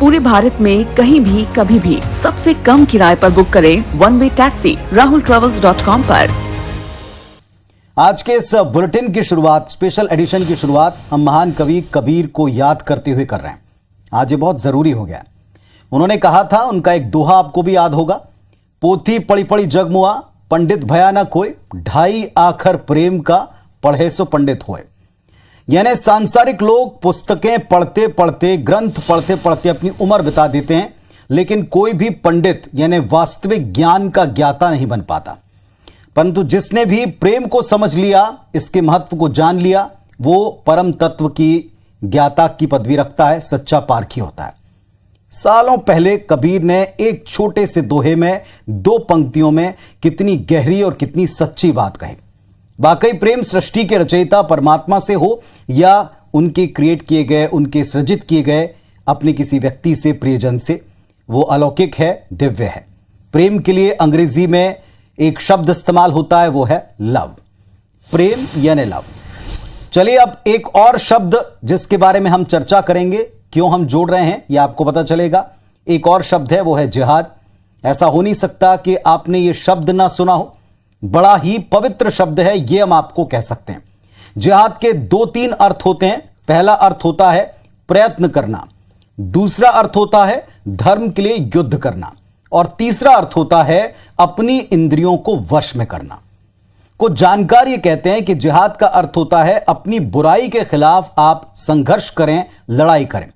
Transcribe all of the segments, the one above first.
पूरे भारत में कहीं भी कभी भी सबसे कम किराए पर बुक करें वन वे टैक्सी rahultravels.com पर। आज के इस बुलेटिन की शुरुआत, स्पेशल एडिशन की शुरुआत हम महान कवि कबीर को याद करते हुए कर रहे हैं। आज ये बहुत जरूरी हो गया। उन्होंने कहा था, उनका एक दोहा आपको भी याद होगा, पोथी पड़ी पड़ी जगमुआ, पंडित भया न कोई, ढाई आखर प्रेम का, पढ़े सो पंडित होए। यानी सांसारिक लोग पुस्तकें पढ़ते पढ़ते, ग्रंथ पढ़ते पढ़ते अपनी उम्र बिता देते हैं, लेकिन कोई भी पंडित यानी वास्तविक ज्ञान का ज्ञाता नहीं बन पाता। परंतु जिसने भी प्रेम को समझ लिया, इसके महत्व को जान लिया, वो परम तत्व की ज्ञाता की पदवी रखता है, सच्चा पारखी होता है। सालों पहले कबीर ने एक छोटे से दोहे में, दो पंक्तियों में कितनी गहरी और कितनी सच्ची बात कही। वाकई प्रेम सृष्टि के रचयिता परमात्मा से हो या उनके क्रिएट किए गए, उनके सृजित किए गए अपने किसी व्यक्ति से, प्रियजन से, वो अलौकिक है, दिव्य है। प्रेम के लिए अंग्रेजी में एक शब्द इस्तेमाल होता है, वो है लव। प्रेम यानी लव। चलिए अब एक और शब्द जिसके बारे में हम चर्चा करेंगे, क्यों हम जोड़ रहे हैं यह आपको पता चलेगा। एक और शब्द है, वो है जिहाद। ऐसा हो नहीं सकता कि आपने ये शब्द ना सुना हो। बड़ा ही पवित्र शब्द है, ये हम आपको कह सकते हैं। जिहाद के दो तीन अर्थ होते हैं। पहला अर्थ होता है प्रयत्न करना, दूसरा अर्थ होता है धर्म के लिए युद्ध करना, और तीसरा अर्थ होता है अपनी इंद्रियों को वश में करना। कुछ जानकार ये कहते हैं कि जिहाद का अर्थ होता है अपनी बुराई के खिलाफ आप संघर्ष करें, लड़ाई करें।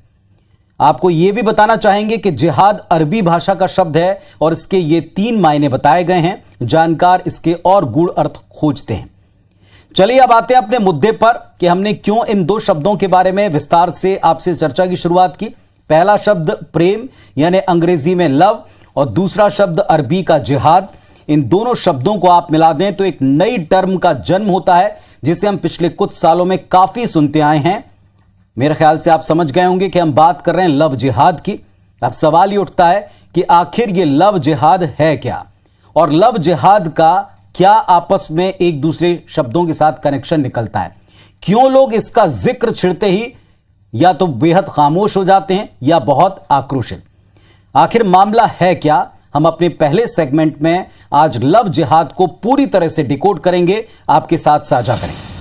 आपको यह भी बताना चाहेंगे कि जिहाद अरबी भाषा का शब्द है और इसके ये तीन मायने बताए गए हैं। जानकार इसके और गूढ़ अर्थ खोजते हैं। चलिए अब आते हैं अपने मुद्दे पर कि हमने क्यों इन दो शब्दों के बारे में विस्तार से आपसे चर्चा की शुरुआत की। पहला शब्द प्रेम यानी अंग्रेजी में लव, और दूसरा शब्द अरबी का जिहाद। इन दोनों शब्दों को आप मिला दें तो एक नई टर्म का जन्म होता है, जिसे हम पिछले कुछ सालों में काफी सुनते आए हैं। मेरे ख्याल से आप समझ गए होंगे कि हम बात कर रहे हैं लव जिहाद की। अब सवाल ये उठता है कि आखिर ये लव जिहाद है क्या, और लव जिहाद का क्या आपस में एक दूसरे शब्दों के साथ कनेक्शन निकलता है। क्यों लोग इसका जिक्र छिड़ते ही या तो बेहद खामोश हो जाते हैं या बहुत आक्रोशित। आखिर मामला है क्या, हम अपने पहले सेगमेंट में आज लव जिहाद को पूरी तरह से डिकोड करेंगे, आपके साथ साझा करेंगे।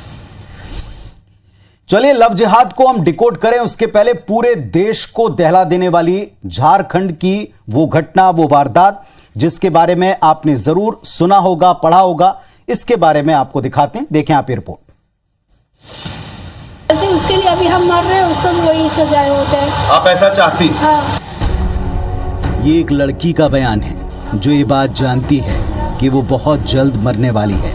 चलिए लव जिहाद को हम डिकोड करें, उसके पहले पूरे देश को दहला देने वाली झारखंड की वो घटना, वो वारदात जिसके बारे में आपने जरूर सुना होगा, पढ़ा होगा, इसके बारे में आपको दिखाते हैं। देखें आप ये रिपोर्ट। ऐसे उसके लिए अभी हम मर रहे हैं, उसको भी वही सजा हो जाए। आप ऐसा चाहती? हाँ। ये एक लड़की का बयान है जो ये बात जानती है कि वो बहुत जल्द मरने वाली है।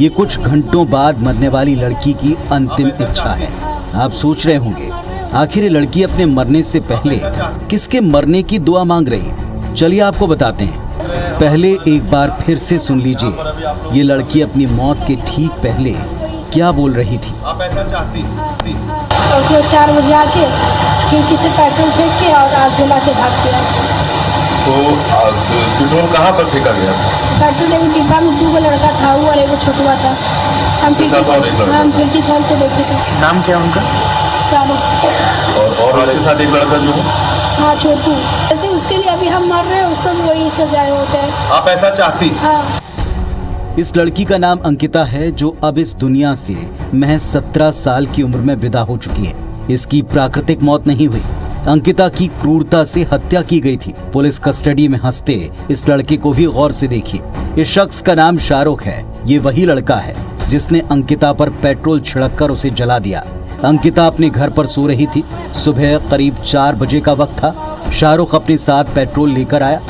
ये कुछ घंटों बाद मरने वाली लड़की की अंतिम इच्छा है। आप सोच रहे होंगे आखिर ये लड़की अपने मरने से पहले किसके मरने की दुआ मांग रही। चलिए आपको बताते हैं। पहले एक बार फिर से सुन लीजिए ये लड़की अपनी मौत के ठीक पहले क्या बोल रही थी। आप ऐसा चाहती? और उसमें 4 बजे आके खिड़की से पेट्रोल फेंक के और आग जला के भाग गया। तो पेट्रोल कहाँ पर फेंका गया? पेट्रोल एक डिब्बा में 2 लड़का था, वो और एक छोटुआ था। हम खिड़की खोल के देखे थे। नाम क्या उनका? सालों। और उसके साथ एक लड़का जो है? हाँ, छोटू। ऐसे उसके लिए अभी हम मर रहे हैं, उसको भी वही सजा हो जाए। आप ऐसा चाहती? हाँ। इस लड़की का नाम अंकिता है, जो अब इस दुनिया से महज 17 साल की उम्र में विदा हो चुकी है। इसकी प्राकृतिक मौत नहीं हुई, अंकिता की क्रूरता से हत्या की गई थी। पुलिस कस्टडी में हंसते इस लड़के को भी गौर से देखिए। इस शख्स का नाम शाहरुख है। ये वही लड़का है जिसने अंकिता पर पेट्रोल छिड़ककर उसे जला दिया। अंकिता अपने घर पर सो रही थी। सुबह करीब 4 बजे का वक्त था। शाहरुख अपने साथ पेट्रोल लेकर आया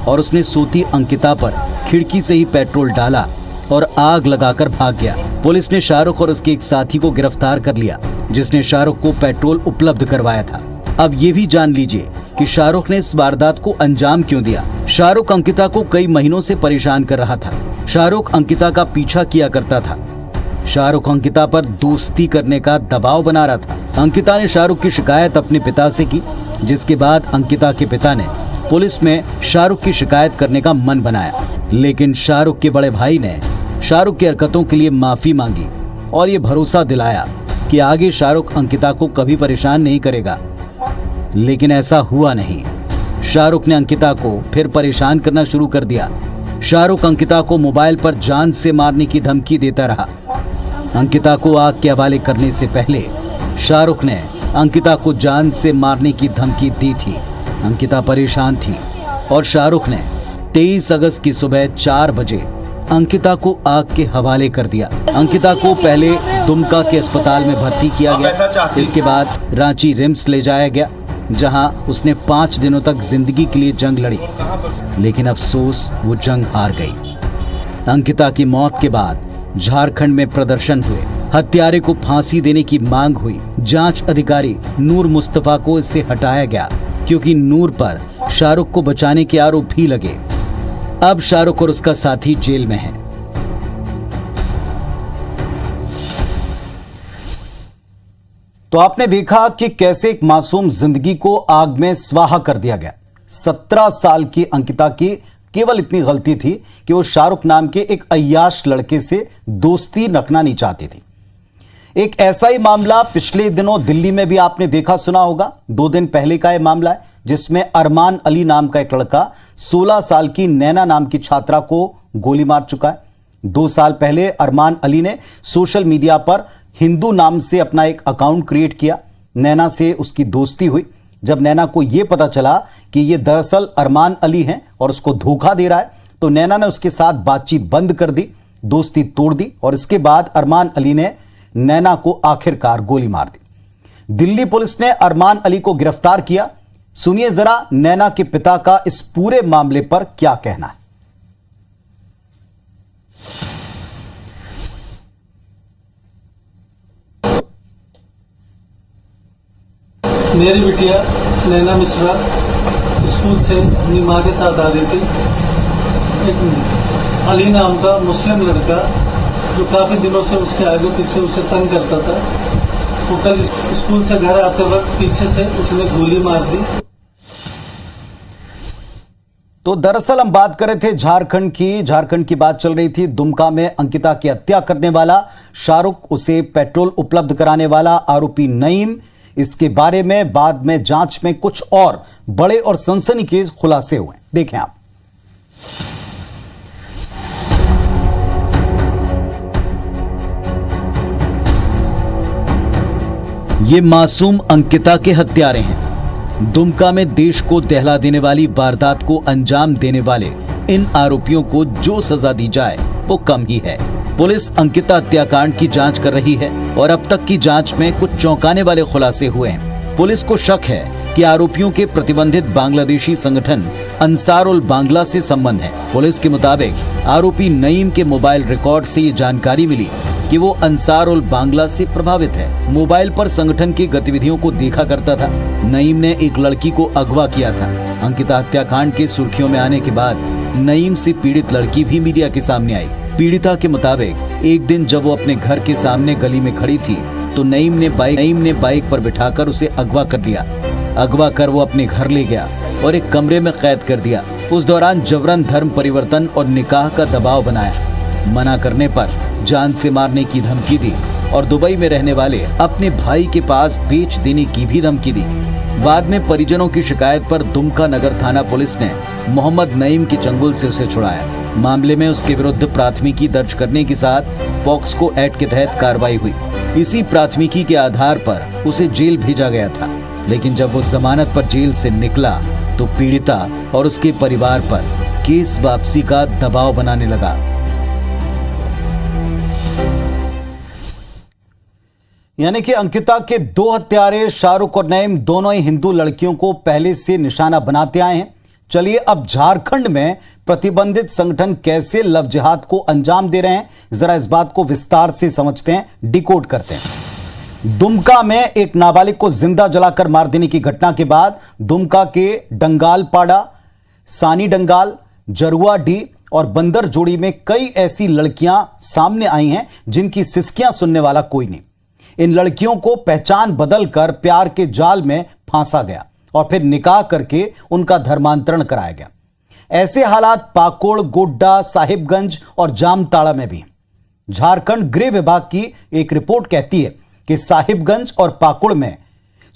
और उसने सोती अंकिता पर खिड़की से ही पेट्रोल डाला और आग लगाकर भाग गया। पुलिस ने शाहरुख और उसके एक साथी को गिरफ्तार कर लिया, जिसने शाहरुख को पेट्रोल उपलब्ध करवाया था। अब ये भी जान लीजिए कि शाहरुख ने इस वारदात को अंजाम क्यों दिया। शाहरुख अंकिता को कई महीनों से परेशान कर रहा था। शाहरुख अंकिता का पीछा किया करता था। शाहरुख अंकिता पर दोस्ती करने का दबाव बना रहा था। अंकिता ने शाहरुख की शिकायत अपने पिता से की, जिसके बाद अंकिता के पिता ने पुलिस में शाहरुख की शिकायत करने का मन बनाया। लेकिन शाहरुख के बड़े भाई ने शाहरुख की हरकतों के लिए माफी मांगी और ये भरोसा दिलाया कि आगे शाहरुख अंकिता को कभी परेशान नहीं करेगा। लेकिन ऐसा हुआ नहीं। शाहरुख ने अंकिता को फिर परेशान करना शुरू कर दिया। शाहरुख अंकिता को मोबाइल पर जान से मारने की धमकी देता रहा। अंकिता को आग के हवाले करने से पहले शाहरुख ने अंकिता को जान से मारने की धमकी दी थी। अंकिता परेशान थी और शाहरुख ने 23 अगस्त की सुबह 4 बजे अंकिता को आग के हवाले कर दिया। अंकिता को पहले दुमका के अस्पताल में भर्ती किया गया। इसके बाद रांची रिम्स ले जाया गया, जहां उसने 5 दिनों तक जिंदगी के लिए जंग लड़ी, लेकिन अफसोस वो जंग हार गई। अंकिता की मौत के बाद झारखंड में प्रदर्शन हुए, हत्यारे को फांसी देने की मांग हुई। जांच अधिकारी नूर मुस्तफा को इससे हटाया गया क्योंकि नूर पर शाहरुख को बचाने के आरोप भी लगे। अब शाहरुख और उसका साथी जेल में है। तो आपने देखा कि कैसे एक मासूम जिंदगी को आग में स्वाहा कर दिया गया। 17 साल की अंकिता की केवल इतनी गलती थी कि वो शाहरुख नाम के एक अय्याश लड़के से दोस्ती रखना नहीं चाहती थी। एक ऐसा ही मामला पिछले दिनों दिल्ली में भी आपने देखा सुना होगा। 2 दिन पहले का यह मामला है, जिसमें अरमान अली नाम का एक लड़का 16 साल की नैना नाम की छात्रा को गोली मार चुका है। 2 साल पहले अरमान अली ने सोशल मीडिया पर हिंदू नाम से अपना एक अकाउंट क्रिएट किया। नैना से उसकी दोस्ती हुई। जब नैना को यह पता चला कि यह दरअसल अरमान अली हैं और उसको धोखा दे रहा है, तो नैना ने उसके साथ बातचीत बंद कर दी, दोस्ती तोड़ दी और इसके बाद अरमान अली ने नैना को आखिरकार गोली मार दी। दिल्ली पुलिस ने अरमान अली को गिरफ्तार किया। सुनिए जरा नैना के पिता का इस पूरे मामले पर क्या कहना है। मेरी बिटिया नैना मिश्रा स्कूल से अपनी मां के साथ आ रही थी। एक अली नाम का मुस्लिम लड़का जो काफी दिनों से उसके आगे पीछे उसे तंग करता था, वो कल स्कूल से घर आते वक्त पीछे से उसने गोली मार दी। तो दरअसल हम बात कर रहे थे झारखंड की बात चल रही थी। दुमका में अंकिता की हत्या करने वाला शाहरुख, उसे पेट्रोल उपलब्ध कराने वाला आरोपी नईम, इसके बारे में बाद में जांच में कुछ और बड़े और सनसनीखेज खुलासे हुए। देखें आप। ये मासूम अंकिता के हत्यारे हैं। दुमका में देश को दहला देने वाली वारदात को अंजाम देने वाले इन आरोपियों को जो सजा दी जाए वो कम ही है। पुलिस अंकिता हत्याकांड की जांच कर रही है और अब तक की जांच में कुछ चौंकाने वाले खुलासे हुए हैं। पुलिस को शक है कि आरोपियों के प्रतिबंधित बांग्लादेशी संगठन अंसार उल बांग्ला से संबंध है। पुलिस के मुताबिक आरोपी नईम के मोबाइल रिकॉर्ड से ये जानकारी मिली कि वो अंसार उल बांग्ला से प्रभावित है। मोबाइल पर संगठन की गतिविधियों को देखा करता था। नईम ने एक लड़की को अगवा किया था। अंकिता हत्याकांड के सुर्खियों में आने के बाद नईम से पीड़ित लड़की भी मीडिया के सामने आई। पीड़िता के मुताबिक एक दिन जब वो अपने घर के सामने गली में खड़ी थी तो नईम ने बाइक पर बिठाकर उसे अगवा कर लिया। अगवा कर वो अपने घर ले गया और एक कमरे में कैद कर दिया। उस दौरान जबरन धर्म परिवर्तन और निकाह का दबाव बनाया। मना करने पर जान से मारने की धमकी दी और दुबई में रहने वाले अपने भाई के पास बेच देने की भी धमकी दी। बाद में परिजनों की शिकायत पर दुमका नगर थाना पुलिस ने मोहम्मद नईम के चंगुल से उसे छुड़ाया। मामले में उसके विरुद्ध प्राथमिकी दर्ज करने के साथ पॉक्सो एक्ट के तहत कार्रवाई हुई। इसी प्राथमिकी के आधार पर उसे जेल भेजा गया था, लेकिन जब वो जमानत पर जेल से निकला तो पीड़िता और उसके परिवार पर केस वापसी का दबाव बनाने लगा। यानी कि अंकिता के 2 हत्यारे शाहरुख और नईम दोनों ही हिंदू लड़कियों को पहले से निशाना बनाते आए हैं। चलिए अब झारखंड में प्रतिबंधित संगठन कैसे लव जिहाद को अंजाम दे रहे हैं, जरा इस बात को विस्तार से समझते हैं, डिकोड करते हैं। दुमका में एक नाबालिग को जिंदा जलाकर मार देने की घटना के बाद दुमका के डंगालपाड़ा, सानी डंगाल, जरुआडी और बंदर जोड़ी में कई ऐसी लड़कियां सामने आई हैं जिनकी सिसकियां सुनने वाला कोई नहीं। इन लड़कियों को पहचान बदलकर प्यार के जाल में फांसा गया और फिर निकाह करके उनका धर्मांतरण कराया गया। ऐसे हालात पाकुड़, गोड्डा, साहिबगंज और जामताड़ा में भी। झारखंड गृह विभाग की एक रिपोर्ट कहती है कि साहिबगंज और पाकुड़ में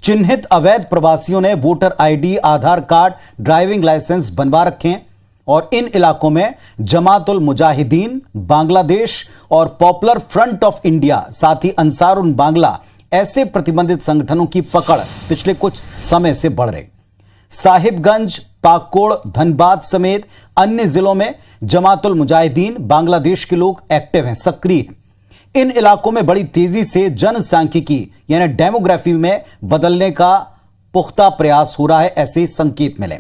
चिन्हित अवैध प्रवासियों ने वोटर आईडी, आधार कार्ड, ड्राइविंग लाइसेंस बनवा रखे हैं और इन इलाकों में जमातुल मुजाहिदीन, बांग्लादेश और पॉपुलर फ्रंट ऑफ इंडिया, साथ ही अंसारुल बांग्ला ऐसे प्रतिबंधित संगठनों की पकड़ पिछले कुछ समय से बढ़ रही। साहिबगंज, पाकुड़, धनबाद समेत अन्य जिलों में जमातुल मुजाहिदीन, बांग्लादेश के लोग एक्टिव हैं, सक्रिय हैं। इन इलाकों में बड़ी तेजी से जनसांख्यिकी यानी डेमोग्राफी में बदलने का पुख्ता प्रयास हो रहा है, ऐसे संकेत मिले।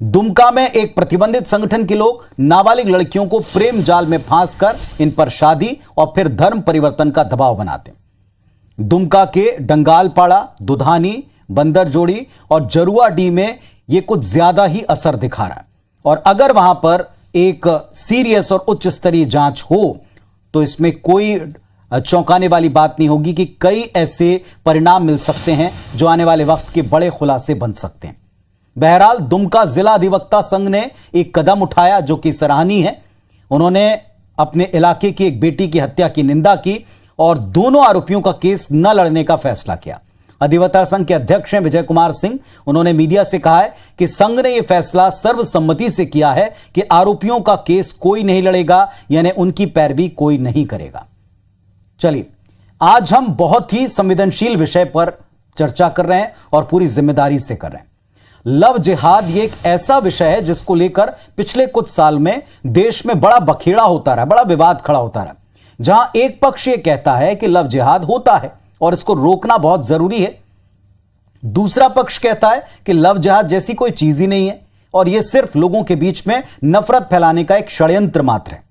दुमका में एक प्रतिबंधित संगठन के लोग नाबालिग लड़कियों को प्रेम जाल में फांसकर इन पर शादी और फिर धर्म परिवर्तन का दबाव बनाते। दुमका के डंगालपाड़ा, दुधानी, बंदरजोड़ी और जरुआडीह में यह कुछ ज्यादा ही असर दिखा रहा है और अगर वहां पर एक सीरियस और उच्च स्तरीय जांच हो तो इसमें कोई चौंकाने वाली बात नहीं होगी कि कई ऐसे परिणाम मिल सकते हैं जो आने वाले वक्त के बड़े खुलासे बन सकते हैं। बहरहाल दुमका जिला अधिवक्ता संघ ने एक कदम उठाया जो कि सराहनीय है। उन्होंने अपने इलाके की एक बेटी की हत्या की निंदा की और दोनों आरोपियों का केस न लड़ने का फैसला किया। अधिवक्ता संघ के अध्यक्ष हैं विजय कुमार सिंह। उन्होंने मीडिया से कहा है कि संघ ने यह फैसला सर्वसम्मति से किया है कि आरोपियों का केस कोई नहीं लड़ेगा, यानी उनकी पैरवी कोई नहीं करेगा। चलिए, आज हम बहुत ही संवेदनशील विषय पर चर्चा कर रहे हैं और पूरी जिम्मेदारी से कर रहे हैं। लव जिहाद ये एक ऐसा विषय है जिसको लेकर पिछले कुछ साल में देश में बड़ा बखेड़ा होता रहा, बड़ा विवाद खड़ा होता रहा, जहां एक पक्ष ये कहता है कि लव जिहाद होता है और इसको रोकना बहुत जरूरी है। दूसरा पक्ष कहता है कि लव जिहाद जैसी कोई चीज ही नहीं है और यह सिर्फ लोगों के बीच में नफरत फैलाने का एक षड्यंत्र मात्र है।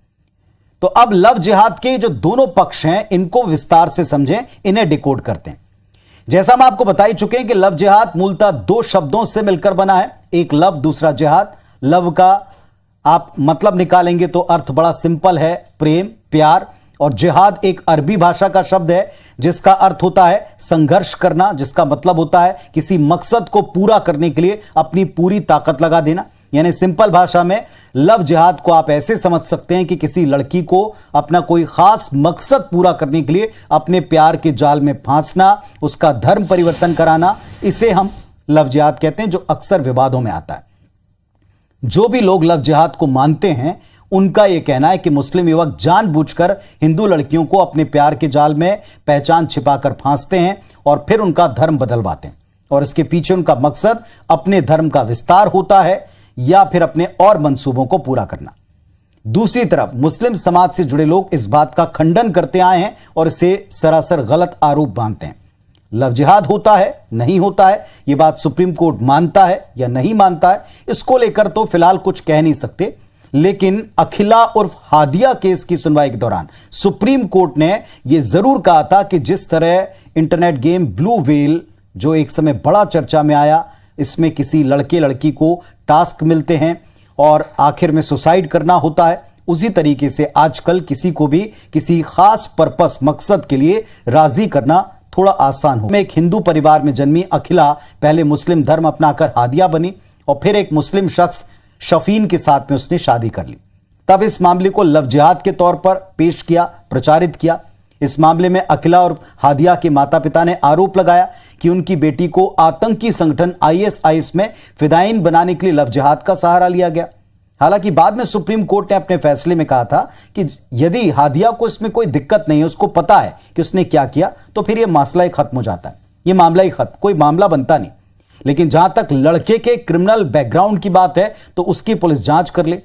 तो अब लव जिहाद के जो दोनों पक्ष हैं इनको विस्तार से समझें, इन्हें डिकोड करते हैं। जैसा हम आपको बता ही चुके हैं कि लव जिहाद मूलतः दो शब्दों से मिलकर बना है, एक लव, दूसरा जिहाद। लव का आप मतलब निकालेंगे तो अर्थ बड़ा सिंपल है, प्रेम, प्यार, और जिहाद एक अरबी भाषा का शब्द है जिसका अर्थ होता है संघर्ष करना, जिसका मतलब होता है किसी मकसद को पूरा करने के लिए अपनी पूरी ताकत लगा देना। यानी सिंपल भाषा में लव जिहाद को आप ऐसे समझ सकते हैं कि किसी लड़की को अपना कोई खास मकसद पूरा करने के लिए अपने प्यार के जाल में फांसना, उसका धर्म परिवर्तन कराना, इसे हम लव जिहाद कहते हैं, जो अक्सर विवादों में आता है। जो भी लोग लव जिहाद को मानते हैं उनका यह कहना है कि मुस्लिम युवक जानबूझकर हिंदू लड़कियों को अपने प्यार के जाल में पहचान छिपाकर फांसते हैं और फिर उनका धर्म बदलवाते हैं और इसके पीछे उनका मकसद अपने धर्म का विस्तार होता है या फिर अपने और मंसूबों को पूरा करना। दूसरी तरफ मुस्लिम समाज से जुड़े लोग इस बात का खंडन करते आए हैं और इसे सरासर गलत आरोप बांधते हैं। लव जिहाद होता है, नहीं होता है, यह बात सुप्रीम कोर्ट मानता है या नहीं मानता है, इसको लेकर तो फिलहाल कुछ कह नहीं सकते। लेकिन अखिला उर्फ हादिया केस की सुनवाई के दौरान सुप्रीम कोर्ट ने यह जरूर कहा था कि जिस तरह इंटरनेट गेम ब्लू व्हेल, जो एक समय बड़ा चर्चा में आया, इसमें किसी लड़के लड़की को टास्क मिलते हैं और आखिर में सुसाइड करना होता है, उसी तरीके से आजकल किसी को भी किसी खास पर्पस, मकसद के लिए राजी करना थोड़ा आसान हो। मैं एक हिंदू परिवार में जन्मी अखिला पहले मुस्लिम धर्म अपनाकर हादिया बनी और फिर एक मुस्लिम शख्स शफीन के साथ में उसने शादी कर ली। तब इस मामले को लव जिहाद के तौर पर पेश किया, प्रचारित किया। इस मामले में अखिला और हादिया के माता पिता ने आरोप लगाया कि उनकी बेटी को आतंकी संगठन ISIS में फिदायीन बनाने के लिए लव जिहाद का सहारा लिया गया। हालांकि बाद में सुप्रीम कोर्ट ने अपने फैसले में कहा था कि यदि हादिया को इसमें कोई दिक्कत नहीं है, उसको पता है कि उसने क्या किया, तो फिर यह मसला ही खत्म हो जाता है, यह मामला ही खत्म, कोई मामला बनता नहीं। लेकिन जहां तक लड़के के क्रिमिनल बैकग्राउंड की बात है तो उसकी पुलिस जांच कर ले,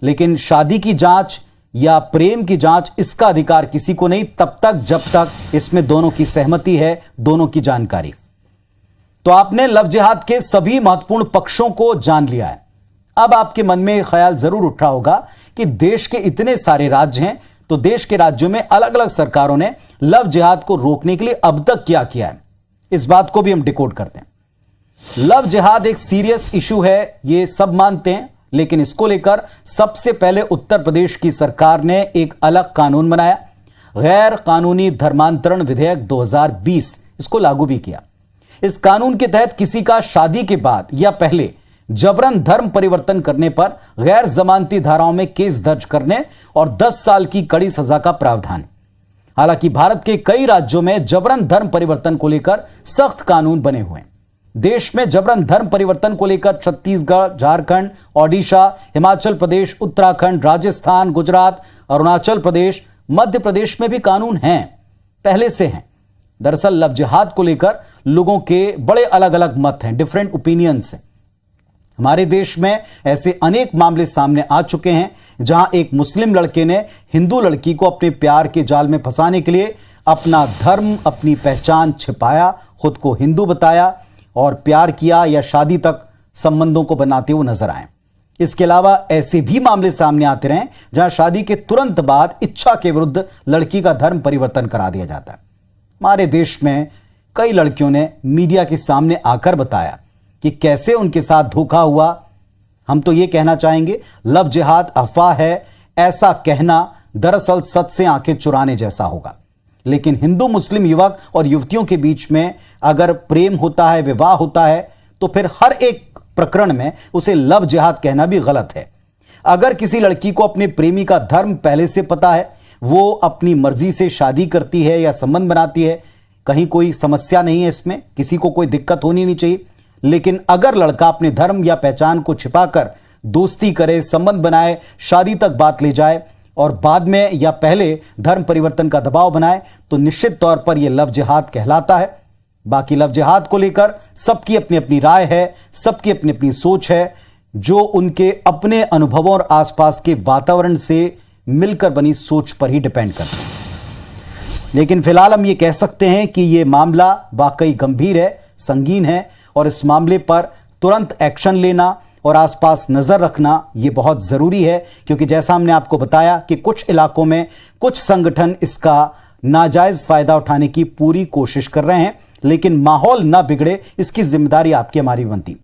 लेकिन शादी की जांच या प्रेम की जांच, इसका अधिकार किसी को नहीं तब तक जब तक इसमें दोनों की सहमति है, दोनों की जानकारी। तो आपने लव जिहाद के सभी महत्वपूर्ण पक्षों को जान लिया है। अब आपके मन में ख्याल जरूर उठ रहा होगा कि देश के इतने सारे राज्य हैं, तो देश के राज्यों में अलग अलग सरकारों ने लव जिहाद को रोकने के लिए अब तक क्या किया है, इस बात को भी हम डिकोड करते हैं। लव जिहाद एक सीरियस इशू है, ये सब मानते हैं, लेकिन इसको लेकर सबसे पहले उत्तर प्रदेश की सरकार ने एक अलग कानून बनाया, गैर कानूनी धर्मांतरण विधेयक 2020, इसको लागू भी किया। इस कानून के तहत किसी का शादी के बाद या पहले जबरन धर्म परिवर्तन करने पर गैर जमानती धाराओं में केस दर्ज करने और 10 साल की कड़ी सजा का प्रावधान। हालांकि भारत के कई राज्यों में जबरन धर्म परिवर्तन को लेकर सख्त कानून बने हुए हैं। देश में जबरन धर्म परिवर्तन को लेकर छत्तीसगढ़, झारखंड, ओडिशा, हिमाचल प्रदेश, उत्तराखंड, राजस्थान, गुजरात, अरुणाचल प्रदेश, मध्य प्रदेश में भी कानून हैं, पहले से हैं। दरअसल लव जिहाद को लेकर लोगों के बड़े अलग अलग मत हैं, डिफरेंट ओपिनियंस हैं। हमारे देश में ऐसे अनेक मामले सामने आ चुके हैं जहां एक मुस्लिम लड़के ने हिंदू लड़की को अपने प्यार के जाल में फंसाने के लिए अपना धर्म, अपनी पहचान छिपाया, खुद को हिंदू बताया और प्यार किया या शादी तक संबंधों को बनाते हुए नजर आए। इसके अलावा ऐसे भी मामले सामने आते रहे जहां शादी के तुरंत बाद इच्छा के विरुद्ध लड़की का धर्म परिवर्तन करा दिया जाता है। हमारे देश में कई लड़कियों ने मीडिया के सामने आकर बताया कि कैसे उनके साथ धोखा हुआ। हम तो ये कहना चाहेंगे, लव जिहाद अफवाह है, ऐसा कहना दरअसल सच से आंखें चुराने जैसा होगा। लेकिन हिंदू मुस्लिम युवक और युवतियों के बीच में अगर प्रेम होता है, विवाह होता है, तो फिर हर एक प्रकरण में उसे लव जिहाद कहना भी गलत है। अगर किसी लड़की को अपने प्रेमी का धर्म पहले से पता है, वो अपनी मर्जी से शादी करती है या संबंध बनाती है, कहीं कोई समस्या नहीं है, इसमें किसी को कोई दिक्कत होनी नहीं चाहिए। लेकिन अगर लड़का अपने धर्म या पहचान को छिपाकर दोस्ती करे, संबंध बनाए, शादी तक बात ले जाए और बाद में या पहले धर्म परिवर्तन का दबाव बनाए, तो निश्चित तौर पर यह लव जिहाद कहलाता है। बाकी लव जिहाद को लेकर सबकी अपनी अपनी राय है, सबकी अपनी अपनी सोच है, जो उनके अपने अनुभवों और आसपास के वातावरण से मिलकर बनी सोच पर ही डिपेंड करते हैं। लेकिन फिलहाल हम ये कह सकते हैं कि यह मामला वाकई गंभीर है, संगीन है और इस मामले पर तुरंत एक्शन लेना और आसपास नजर रखना ये बहुत जरूरी है, क्योंकि जैसा हमने आपको बताया कि कुछ इलाकों में कुछ संगठन इसका नाजायज फायदा उठाने की पूरी कोशिश कर रहे हैं। लेकिन माहौल ना बिगड़े, इसकी जिम्मेदारी आपकी हमारी बनती।